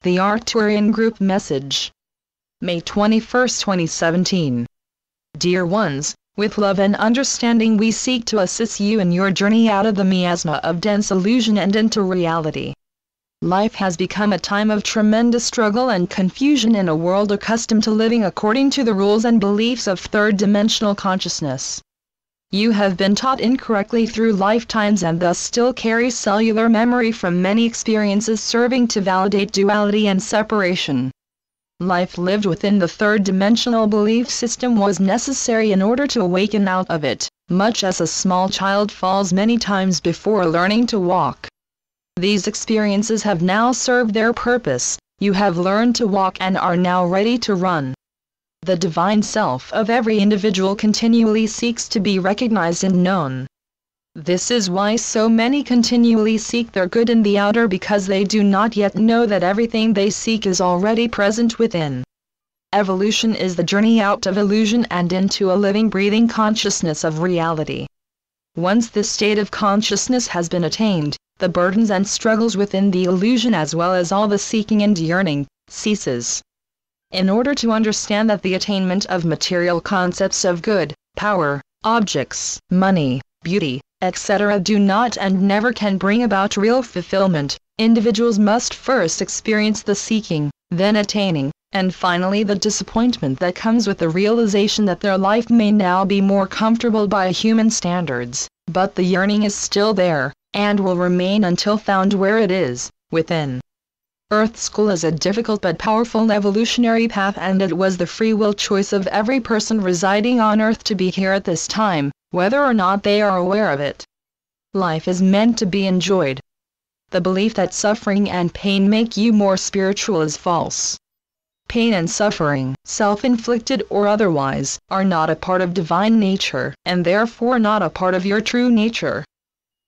The Arcturian Group Message. May 21, 2017. Dear ones, with love and understanding we seek to assist you in your journey out of the miasma of dense illusion and into reality. Life has become a time of tremendous struggle and confusion in a world accustomed to living according to the rules and beliefs of third-dimensional consciousness. You have been taught incorrectly through lifetimes and thus still carry cellular memory from many experiences serving to validate duality and separation. Life lived within the third-dimensional belief system was necessary in order to awaken out of it, much as a small child falls many times before learning to walk. These experiences have now served their purpose. You have learned to walk and are now ready to run. The divine self of every individual continually seeks to be recognized and known. This is why so many continually seek their good in the outer, because they do not yet know that everything they seek is already present within. Evolution is the journey out of illusion and into a living, breathing consciousness of reality. Once this state of consciousness has been attained, the burdens and struggles within the illusion as well as all the seeking and yearning ceases. In order to understand that the attainment of material concepts of good, power, objects, money, beauty, etc. do not and never can bring about real fulfillment, individuals must first experience the seeking, then attaining, and finally the disappointment that comes with the realization that their life may now be more comfortable by human standards, but the yearning is still there, and will remain until found where it is, within. Earth School is a difficult but powerful evolutionary path, and it was the free will choice of every person residing on Earth to be here at this time, whether or not they are aware of it. Life is meant to be enjoyed. The belief that suffering and pain make you more spiritual is false. Pain and suffering, self-inflicted or otherwise, are not a part of divine nature, and therefore not a part of your true nature.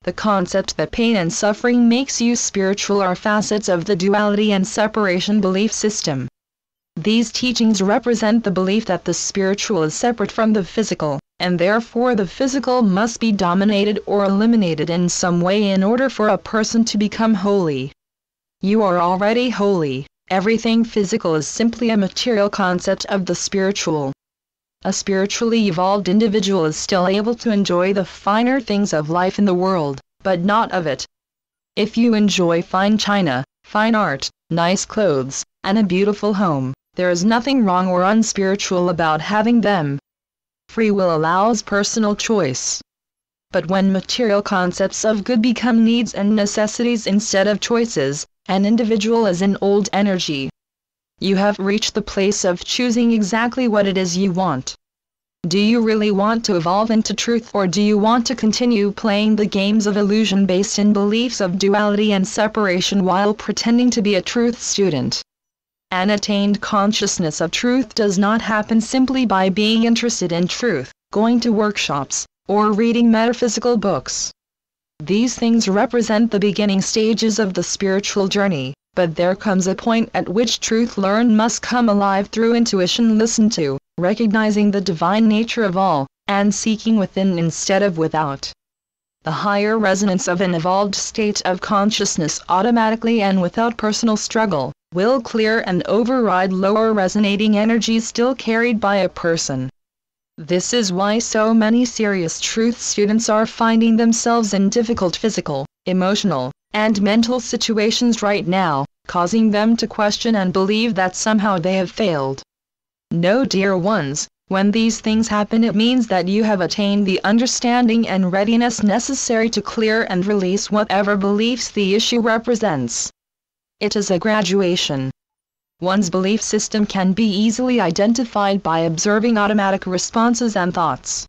The concept that pain and suffering makes you spiritual are facets of the duality and separation belief system. These teachings represent the belief that the spiritual is separate from the physical, and therefore the physical must be dominated or eliminated in some way in order for a person to become holy. You are already holy. Everything physical is simply a material concept of the spiritual. A spiritually evolved individual is still able to enjoy the finer things of life in the world, but not of it. If you enjoy fine china, fine art, nice clothes, and a beautiful home, there is nothing wrong or unspiritual about having them. Free will allows personal choice. But when material concepts of good become needs and necessities instead of choices, an individual is in old energy. You have reached the place of choosing exactly what it is you want. Do you really want to evolve into truth, or do you want to continue playing the games of illusion based in beliefs of duality and separation while pretending to be a truth student? An attained consciousness of truth does not happen simply by being interested in truth, going to workshops, or reading metaphysical books. These things represent the beginning stages of the spiritual journey. But there comes a point at which truth learned must come alive through intuition listened to, recognizing the divine nature of all, and seeking within instead of without. The higher resonance of an evolved state of consciousness automatically and without personal struggle, will clear and override lower resonating energies still carried by a person. This is why so many serious truth students are finding themselves in difficult physical, emotional, and mental situations right now, causing them to question and believe that somehow they have failed. No, dear ones, when these things happen it means that you have attained the understanding and readiness necessary to clear and release whatever beliefs the issue represents. It is a graduation. One's belief system can be easily identified by observing automatic responses and thoughts.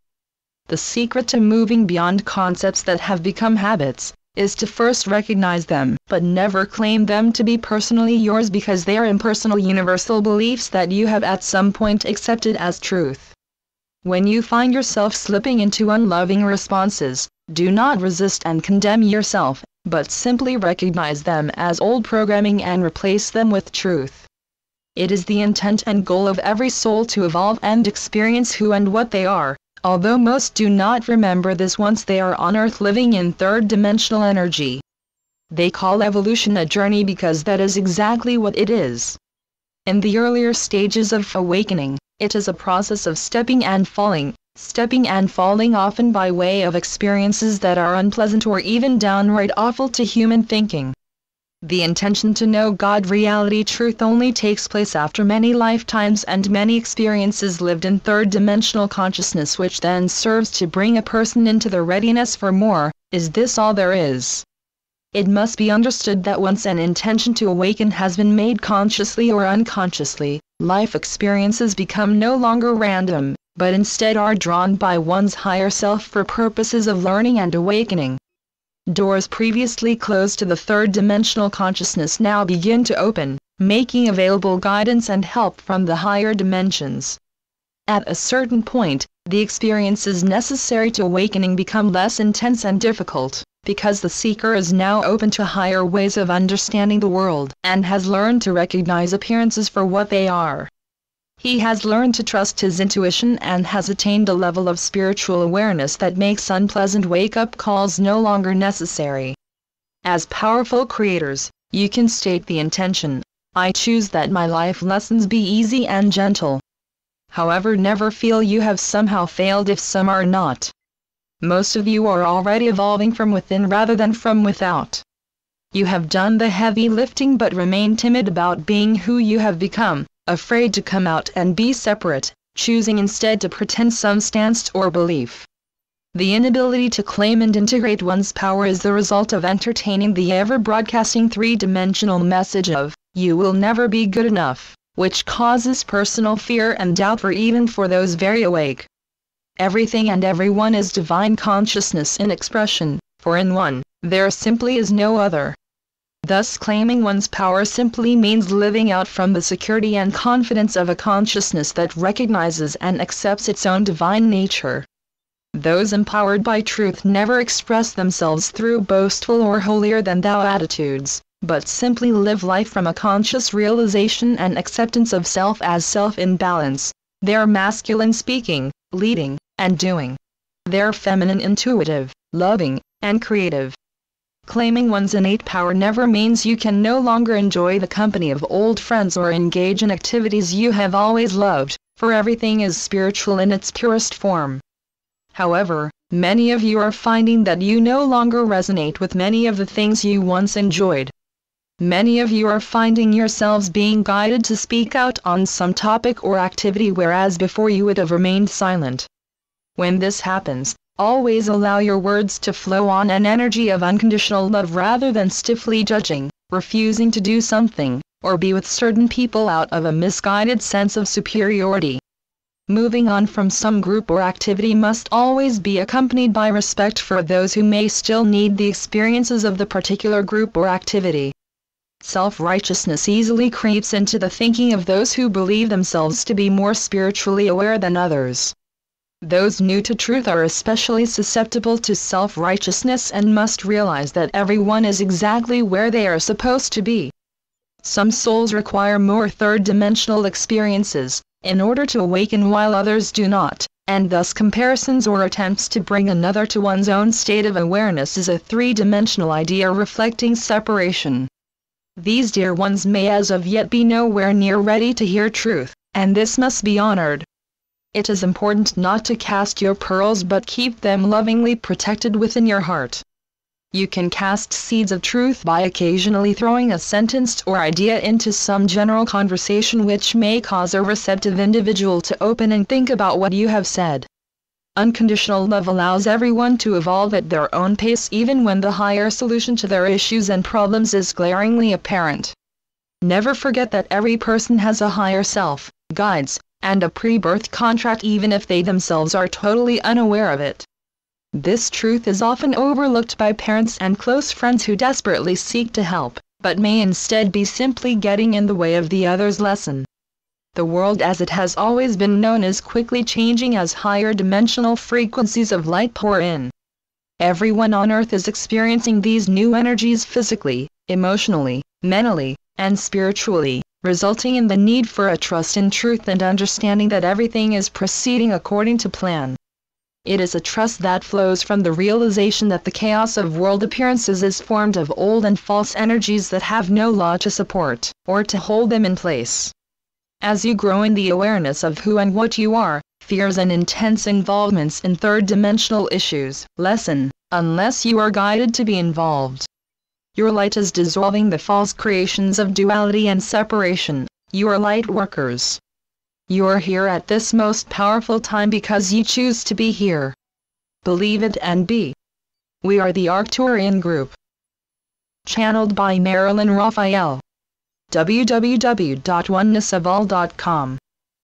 The secret to moving beyond concepts that have become habits is to first recognize them, but never claim them to be personally yours, because they are impersonal universal beliefs that you have at some point accepted as truth. When you find yourself slipping into unloving responses, do not resist and condemn yourself, but simply recognize them as old programming and replace them with truth. It is the intent and goal of every soul to evolve and experience who and what they are, although most do not remember this once they are on Earth living in third-dimensional energy. They call evolution a journey because that is exactly what it is. In the earlier stages of awakening, it is a process of stepping and falling often by way of experiences that are unpleasant or even downright awful to human thinking. The intention to know God, reality, truth only takes place after many lifetimes and many experiences lived in third-dimensional consciousness, which then serves to bring a person into the readiness for more. Is this all there is? It must be understood that once an intention to awaken has been made consciously or unconsciously, life experiences become no longer random, but instead are drawn by one's higher self for purposes of learning and awakening. Doors previously closed to the third-dimensional consciousness now begin to open, making available guidance and help from the higher dimensions. At a certain point, the experiences necessary to awakening become less intense and difficult, because the seeker is now open to higher ways of understanding the world and has learned to recognize appearances for what they are. He has learned to trust his intuition and has attained a level of spiritual awareness that makes unpleasant wake-up calls no longer necessary. As powerful creators, you can state the intention, I choose that my life lessons be easy and gentle. However, never feel you have somehow failed if some are not. Most of you are already evolving from within rather than from without. You have done the heavy lifting but remain timid about being who you have become, afraid to come out and be separate, choosing instead to pretend some stance or belief. The inability to claim and integrate one's power is the result of entertaining the ever-broadcasting three-dimensional message of, you will never be good enough, which causes personal fear and doubt for those very awake. Everything and everyone is divine consciousness in expression, for in one, there simply is no other. Thus claiming one's power simply means living out from the security and confidence of a consciousness that recognizes and accepts its own divine nature. Those empowered by truth never express themselves through boastful or holier-than-thou attitudes, but simply live life from a conscious realization and acceptance of self as self in balance. They're masculine speaking, leading, and doing. They're feminine intuitive, loving, and creative. Claiming one's innate power never means you can no longer enjoy the company of old friends or engage in activities you have always loved, for everything is spiritual in its purest form. However, many of you are finding that you no longer resonate with many of the things you once enjoyed. Many of you are finding yourselves being guided to speak out on some topic or activity whereas before you would have remained silent. When this happens, always allow your words to flow on an energy of unconditional love rather than stiffly judging, refusing to do something, or be with certain people out of a misguided sense of superiority. Moving on from some group or activity must always be accompanied by respect for those who may still need the experiences of the particular group or activity. Self-righteousness easily creeps into the thinking of those who believe themselves to be more spiritually aware than others. Those new to truth are especially susceptible to self-righteousness and must realize that everyone is exactly where they are supposed to be. Some souls require more third-dimensional experiences in order to awaken while others do not, and thus comparisons or attempts to bring another to one's own state of awareness is a three-dimensional idea reflecting separation. These dear ones may as of yet be nowhere near ready to hear truth, and this must be honored. It is important not to cast your pearls but keep them lovingly protected within your heart. You can cast seeds of truth by occasionally throwing a sentence or idea into some general conversation which may cause a receptive individual to open and think about what you have said. Unconditional love allows everyone to evolve at their own pace even when the higher solution to their issues and problems is glaringly apparent. Never forget that every person has a higher self, guides, and a pre-birth contract even if they themselves are totally unaware of it. This truth is often overlooked by parents and close friends who desperately seek to help, but may instead be simply getting in the way of the other's lesson. The world as it has always been known is quickly changing as higher dimensional frequencies of light pour in. Everyone on Earth is experiencing these new energies physically, emotionally, mentally, and spiritually, resulting in the need for a trust in truth and understanding that everything is proceeding according to plan. It is a trust that flows from the realization that the chaos of world appearances is formed of old and false energies that have no law to support, or to hold them in place. As you grow in the awareness of who and what you are, fears and intense involvements in third-dimensional issues lessen, unless you are guided to be involved. Your light is dissolving the false creations of duality and separation. You are light workers. You are here at this most powerful time because you choose to be here. Believe it and be. We are the Arcturian group. Channeled by Marilyn Raphael. www.onenessofall.com